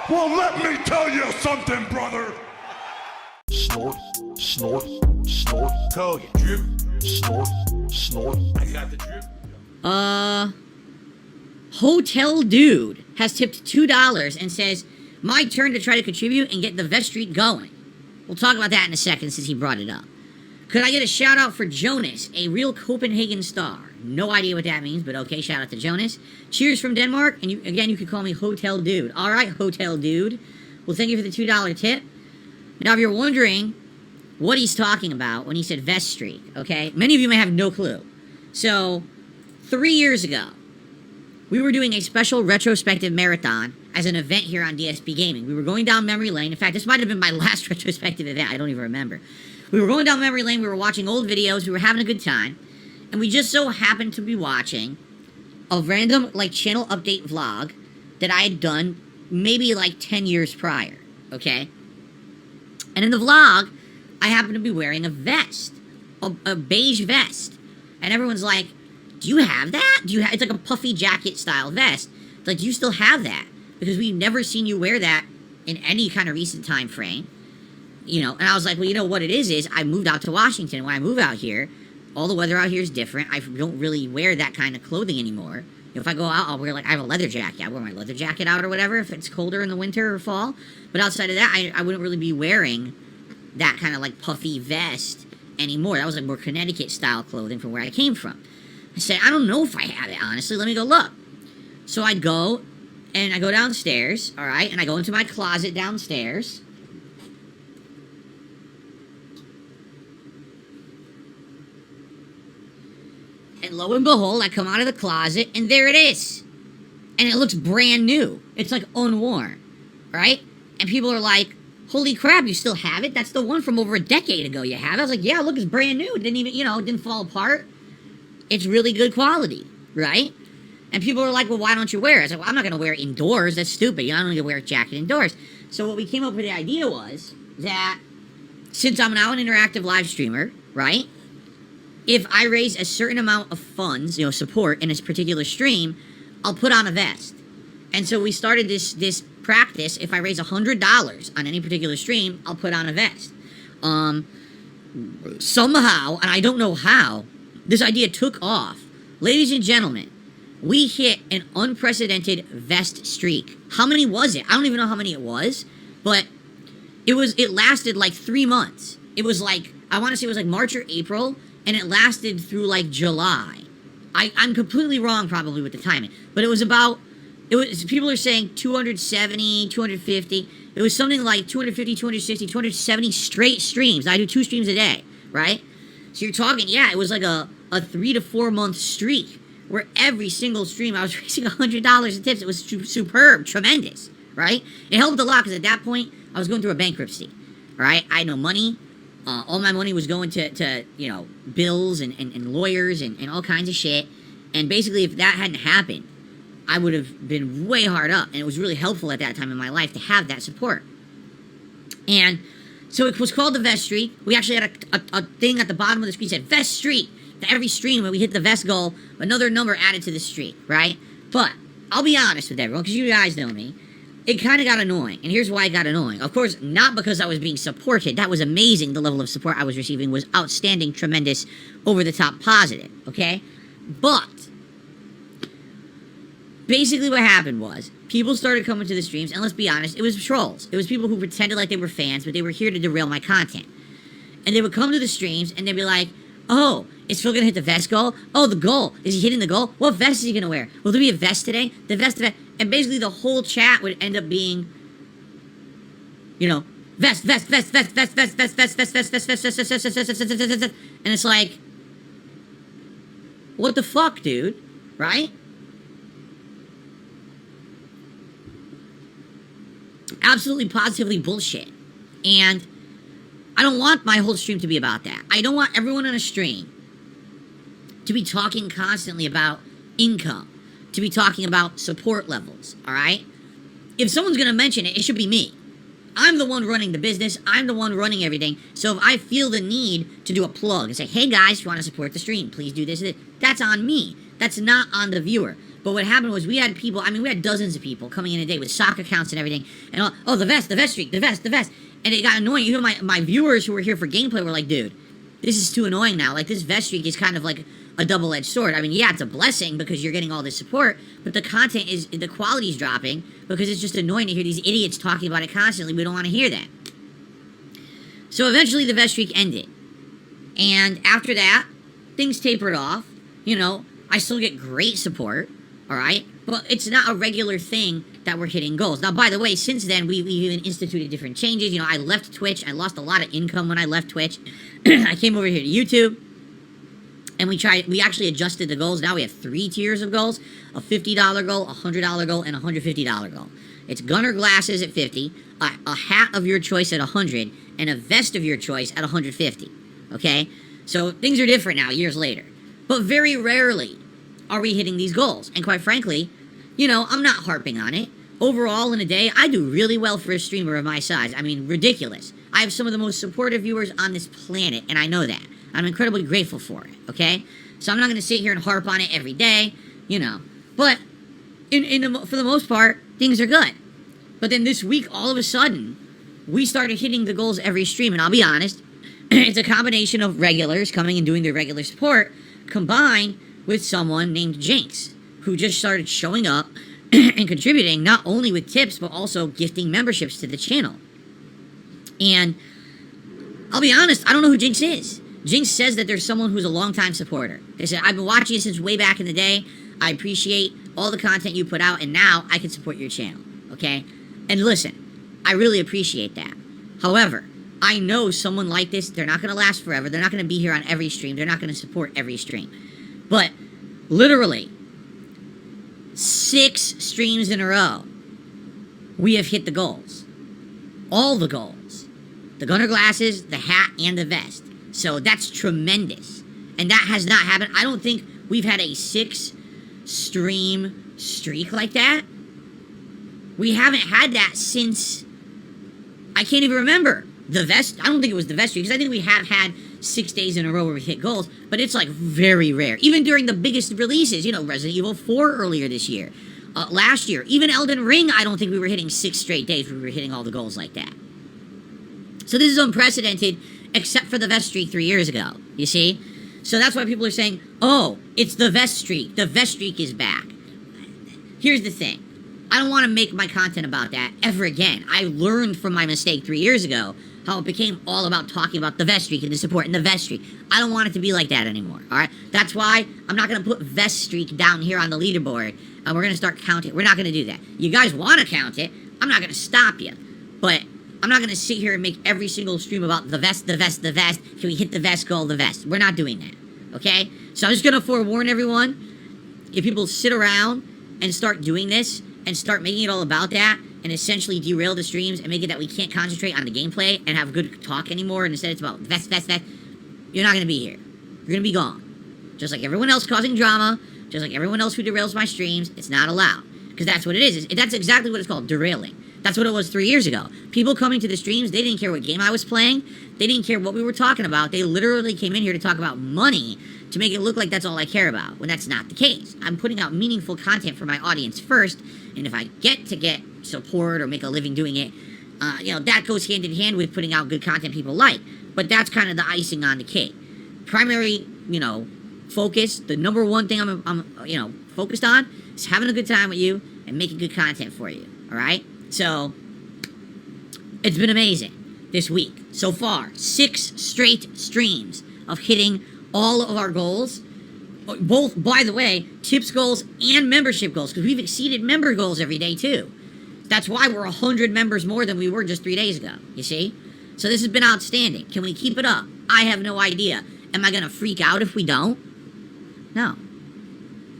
Well, let me tell you something, brother. Snort, snort, snort. Code. Drip. Snort, snort. I got the drip. Hotel Dude has tipped $2 and says, my turn to try to contribute and get the vest streak going. We'll talk about that in a second since he brought it up. Could I get a shout out for Jonas, a real Copenhagen star? No idea what that means, but okay, shout out to Jonas. Cheers from Denmark, and you could call me Hotel Dude. All right, Hotel Dude. Well, thank you for the $2 tip. Now, if you're wondering what he's talking about when he said vest streak, okay, many of you may have no clue. So, 3 years ago, we were doing a special retrospective marathon as an event here on DSP Gaming. We were going down memory lane. In fact, this might have been my last retrospective event. I don't even remember. We were going down memory lane. We were watching old videos. We were having a good time. And we just so happened to be watching a random, channel update vlog that I had done maybe, 10 years prior. Okay? And in the vlog, I happened to be wearing a vest. A beige vest. And everyone's like, do you have that? It's like a puffy jacket style vest. It's like, do you still have that? Because we've never seen you wear that in any kind of recent time frame. And I was like, well, you know what it is I moved out to Washington. When I move out here, all the weather out here is different. I don't really wear that kind of clothing anymore. If I go out, I'll wear, I have a leather jacket. I wear my leather jacket out or whatever if it's colder in the winter or fall. But outside of that, I wouldn't really be wearing that kind of, puffy vest anymore. That was, more Connecticut style clothing from where I came from. I said, I don't know if I have it, honestly. Let me go look. So I go, and I go downstairs, all right? And I go into my closet downstairs. And lo and behold, I come out of the closet, and there it is. And it looks brand new. It's, unworn, right? And people are like, holy crap, you still have it? That's the one from over a decade ago you have it. I was like, yeah, look, it's brand new. It didn't even, it didn't fall apart. It's really good quality, right? And people are like, well, why don't you wear it? I was like, well, I'm not going to wear it indoors. That's stupid. I don't need to wear a jacket indoors. So what we came up with the idea was that since I'm now an interactive live streamer, right? If I raise a certain amount of funds, support in this particular stream, I'll put on a vest. And so we started this practice. If I raise $100 on any particular stream, I'll put on a vest. Somehow, and I don't know how, this idea took off. Ladies and gentlemen, we hit an unprecedented vest streak. How many was it? I don't even know how many it was, but it lasted 3 months. It was I want to say it was March or April, and it lasted through July. I'm completely wrong probably with the timing, but people are saying 270, 250. It was something like 250, 260, 270 straight streams. I do 2 streams a day, right? So you're talking, yeah, it was a 3 to 4 month streak where every single stream I was raising $100 in tips. It was superb, tremendous, right? It helped a lot because at that point I was going through a bankruptcy, all right? I had no money. All my money was going to bills and lawyers and all kinds of shit. And basically, if that hadn't happened, I would have been way hard up. And it was really helpful at that time in my life to have that support. And so it was called the Vest Streak. We actually had a thing at the bottom of the screen that said Vest Streak. To every stream, when we hit the Vest goal, another number added to the streak, right? But I'll be honest with everyone, because you guys know me. It kind of got annoying, and here's why it got annoying. Of course, not because I was being supported. That was amazing. The level of support I was receiving was outstanding, tremendous, over-the-top positive, okay? But basically what happened was people started coming to the streams, and let's be honest, it was trolls. It was people who pretended like they were fans, but they were here to derail my content. And they would come to the streams, and they'd be like, oh, is Phil going to hit the vest goal? Oh, the goal. Is he hitting the goal? What vest is he going to wear? Will there be a vest today? The vest. And basically the whole chat would end up being, vest. And it's like, what the fuck, dude? Right? Absolutely, positively bullshit. And I don't want my whole stream to be about that. I don't want everyone on a stream to be talking constantly about income, to be talking about support levels, all right? If someone's going to mention it, it should be me. I'm the one running the business. I'm the one running everything. So if I feel the need to do a plug and say, hey guys, if you want to support the stream, please do this, that's on me. That's not on the viewer. But what happened was we had people, I mean, we had dozens of people coming in a day with sock accounts and everything. And all, oh, the vest streak, the vest. And it got annoying. Even my viewers who were here for gameplay were like, dude, this is too annoying now. Like, this vest streak is kind of like a double-edged sword. I mean, yeah, it's a blessing because you're getting all this support, but the quality's dropping because it's just annoying to hear these idiots talking about it constantly. We don't want to hear that. So eventually the vest streak ended. And after that, things tapered off. You know, I still get great support, all right? But it's not a regular thing that we're hitting goals. Now, by the way, since then, we've even instituted different changes. You know, I left Twitch. I lost a lot of income when I left Twitch. I came over here to YouTube. And we actually adjusted the goals. Now we have 3 tiers of goals. A $50 goal, a $100 goal, and a $150 goal. It's gunner glasses at 50, a hat of your choice at 100, and a vest of your choice at 150. Okay? So things are different now, years later. But very rarely are we hitting these goals. And quite frankly, you know, I'm not harping on it. Overall, in a day, I do really well for a streamer of my size. I mean, ridiculous. I have some of the most supportive viewers on this planet, and I know that. I'm incredibly grateful for it, okay? So I'm not going to sit here and harp on it every day, you know. But for the most part, things are good. But then this week, all of a sudden, we started hitting the goals every stream. And I'll be honest, it's a combination of regulars coming and doing their regular support combined with someone named Jinx, who just started showing up and contributing not only with tips, but also gifting memberships to the channel. And I'll be honest, I don't know who Jinx is. Jinx says that there's someone who's a longtime supporter. They said, I've been watching you since way back in the day. I appreciate all the content you put out, and now I can support your channel, okay? And listen, I really appreciate that. However, I know someone like this, they're not going to last forever. They're not going to be here on every stream. They're not going to support every stream. But literally, 6 streams in a row, we have hit the goals. All the goals. The gunner glasses, the hat, and the vest. So that's tremendous. And that has not happened. I don't think we've had a 6 stream streak like that. We haven't had that since, I can't even remember. The vest, I don't think it was the vest streak, because I think we have had 6 days in a row where we hit goals, but it's like very rare. Even during the biggest releases, you know, Resident Evil 4 earlier this year, last year, even Elden Ring, I don't think we were hitting 6 straight days where we were hitting all the goals like that. So this is unprecedented, except for the vest streak 3 years ago, you see? So that's why people are saying, oh, it's the vest streak. The vest streak is back. Here's the thing. I don't want to make my content about that ever again. I learned from my mistake 3 years ago how it became all about talking about the vest streak and the support and the vest streak. I don't want it to be like that anymore, all right? That's why I'm not going to put vest streak down here on the leaderboard, and we're going to start counting. We're not going to do that. You guys want to count it. I'm not going to stop you. But I'm not going to sit here and make every single stream about the vest, the vest, the vest. Can we hit the vest goal, the vest? We're not doing that, okay? So I'm just going to forewarn everyone, if people sit around and start doing this and start making it all about that and essentially derail the streams and make it that we can't concentrate on the gameplay and have good talk anymore, and instead it's about vest, vest, vest, you're not going to be here. You're going to be gone. Just like everyone else causing drama, just like everyone else who derails my streams, it's not allowed. Because that's what it is. That's exactly what it's called, derailing. That's what it was 3 years ago. People coming to the streams, they didn't care what game I was playing. They didn't care what we were talking about. They literally came in here to talk about money to make it look like that's all I care about, when that's not the case. I'm putting out meaningful content for my audience first, and if I get support or make a living doing it, you know, that goes hand in hand with putting out good content people like. But that's kind of the icing on the cake. Primary, you know, focus, the number one thing I'm you know, focused on is having a good time with you and making good content for you, all right? So, it's been amazing this week. So far, 6 straight streams of hitting all of our goals. Both, by the way, tips goals and membership goals, because we've exceeded member goals every day, too. That's why we're 100 members more than we were just 3 days ago, you see? So this has been outstanding. Can we keep it up? I have no idea. Am I going to freak out if we don't? No.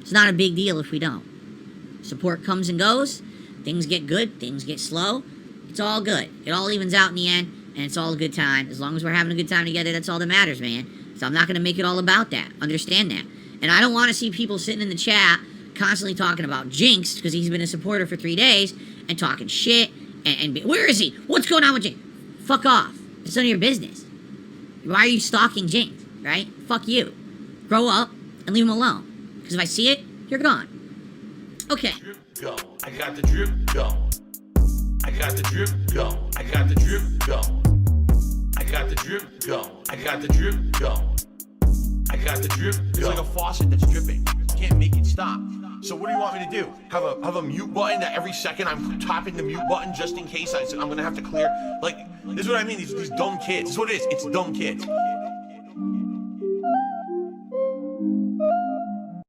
It's not a big deal if we don't. Support comes and goes. Things get good, things get slow. It's all good. It all evens out in the end, and it's all a good time. As long as we're having a good time together, that's all that matters, man. So I'm not going to make it all about that. Understand that. And I don't want to see people sitting in the chat constantly talking about Jinx, because he's been a supporter for 3 days, and talking shit, and where is he? What's going on with Jinx? Fuck off. It's none of your business. Why are you stalking Jinx, right? Fuck you. Grow up and leave him alone. Because if I see it, you're gone. Okay. Go. I got the drip going. I got the drip going. I got the drip going. I got the drip going. I got the drip going. I got the drip going. It's like a faucet that's dripping. You can't make it stop. So what do you want me to do? Have a mute button that every second I'm tapping the mute button just in case I'm gonna have to clear? Like, this is what I mean, these dumb kids. This is what it is, it's dumb kids.